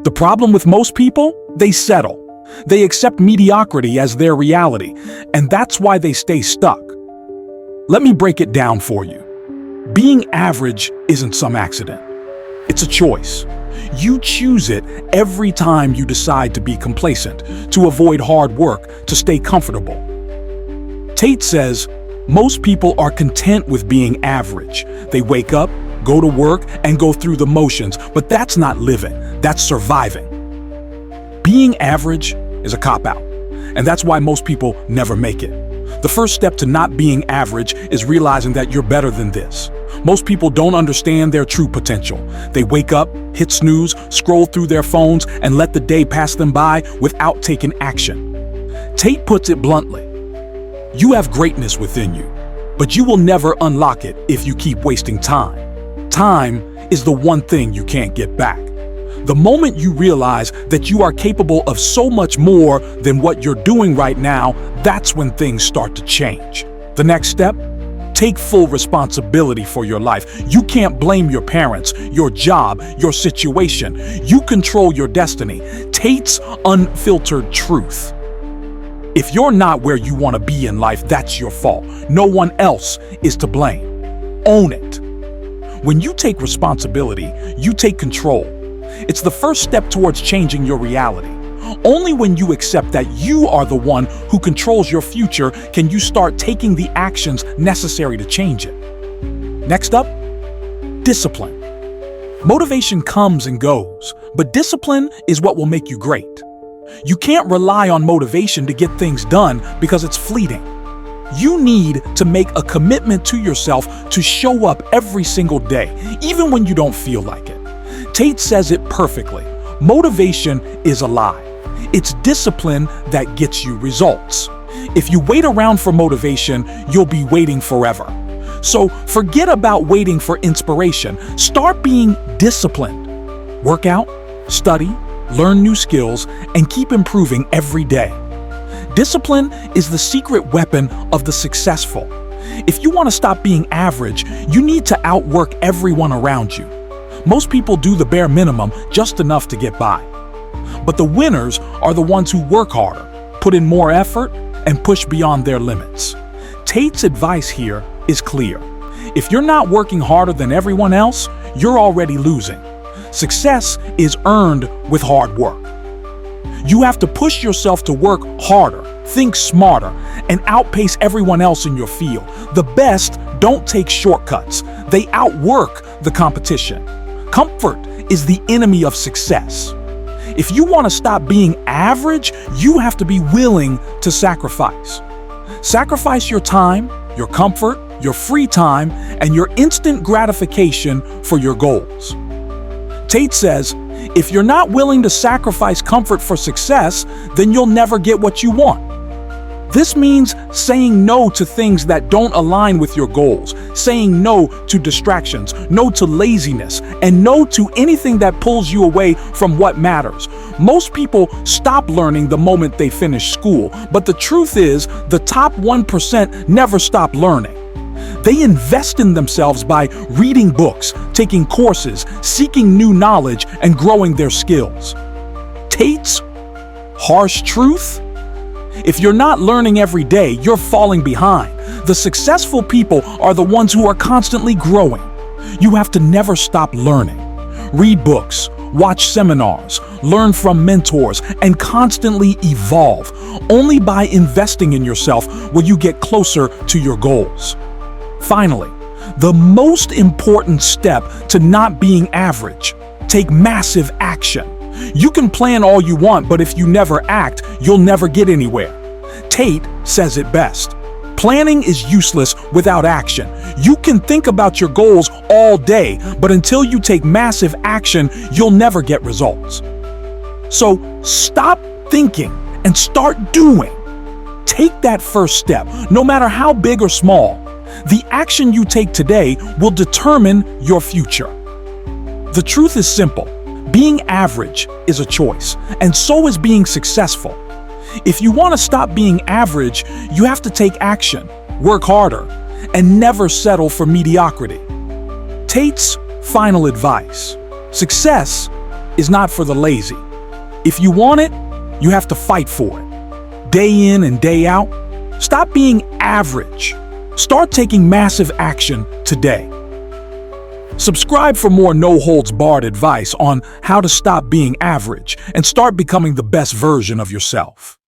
The problem with most people? They settle. They accept mediocrity as their reality, and that's why they stay stuck. Let me break it down for you. Being average isn't some accident. It's a choice. You choose it every time you decide to be complacent, to avoid hard work, to stay comfortable. Tate says, most people are content with being average. They wake up, go to work, and go through the motions, but that's not living, that's surviving. Being average is a cop-out, and that's why most people never make it. The first step to not being average is realizing that you're better than this. Most people don't understand their true potential. They wake up, hit snooze, scroll through their phones, and let the day pass them by without taking action. Tate puts it bluntly. You have greatness within you, but you will never unlock it if you keep wasting time. Time is the one thing you can't get back. The moment you realize that you are capable of so much more than what you're doing right now, that's when things start to change. The next step? Take full responsibility for your life. You can't blame your parents, your job, your situation. You control your destiny. Tate's unfiltered truth. If you're not where you want to be in life, that's your fault. No one else is to blame. Own it. When you take responsibility, you take control. It's the first step towards changing your reality. Only when you accept that you are the one who controls your future can you start taking the actions necessary to change it. Next up, discipline. Motivation comes and goes, but discipline is what will make you great. You can't rely on motivation to get things done because it's fleeting. You need to make a commitment to yourself to show up every single day, even when you don't feel like it. Tate says it perfectly. Motivation is a lie. It's discipline that gets you results. If you wait around for motivation, you'll be waiting forever. So forget about waiting for inspiration. Start being disciplined. Work out, study, learn new skills, and keep improving every day. Discipline is the secret weapon of the successful. If you want to stop being average, you need to outwork everyone around you. Most people do the bare minimum, just enough to get by. But the winners are the ones who work harder, put in more effort, and push beyond their limits. Tate's advice here is clear. If you're not working harder than everyone else, you're already losing. Success is earned with hard work. You have to push yourself to work harder, think smarter, and outpace everyone else in your field. The best don't take shortcuts. They outwork the competition. Comfort is the enemy of success. If you want to stop being average, you have to be willing to sacrifice. Sacrifice your time, your comfort, your free time, and your instant gratification for your goals. Tate says, if you're not willing to sacrifice comfort for success, then you'll never get what you want. This means saying no to things that don't align with your goals, saying no to distractions, no to laziness, and no to anything that pulls you away from what matters. Most people stop learning the moment they finish school, but the truth is, the top 1% never stop learning. They invest in themselves by reading books, taking courses, seeking new knowledge, and growing their skills. Tate's harsh truth? If you're not learning every day, you're falling behind. The successful people are the ones who are constantly growing. You have to never stop learning. Read books, watch seminars, learn from mentors, and constantly evolve. Only by investing in yourself will you get closer to your goals. Finally, the most important step to not being average: take massive action. You can plan all you want, but if you never act, you'll never get anywhere. Tate says it best. Planning is useless without action. You can think about your goals all day, but until you take massive action, you'll never get results. So stop thinking and start doing. Take that first step, no matter how big or small. The action you take today will determine your future. The truth is simple. Being average is a choice, and so is being successful. If you want to stop being average, you have to take action, work harder, and never settle for mediocrity. Tate's final advice: success is not for the lazy. If you want it, you have to fight for it. Day in and day out, stop being average. Start taking massive action today. Subscribe for more no-holds-barred advice on how to stop being average and start becoming the best version of yourself.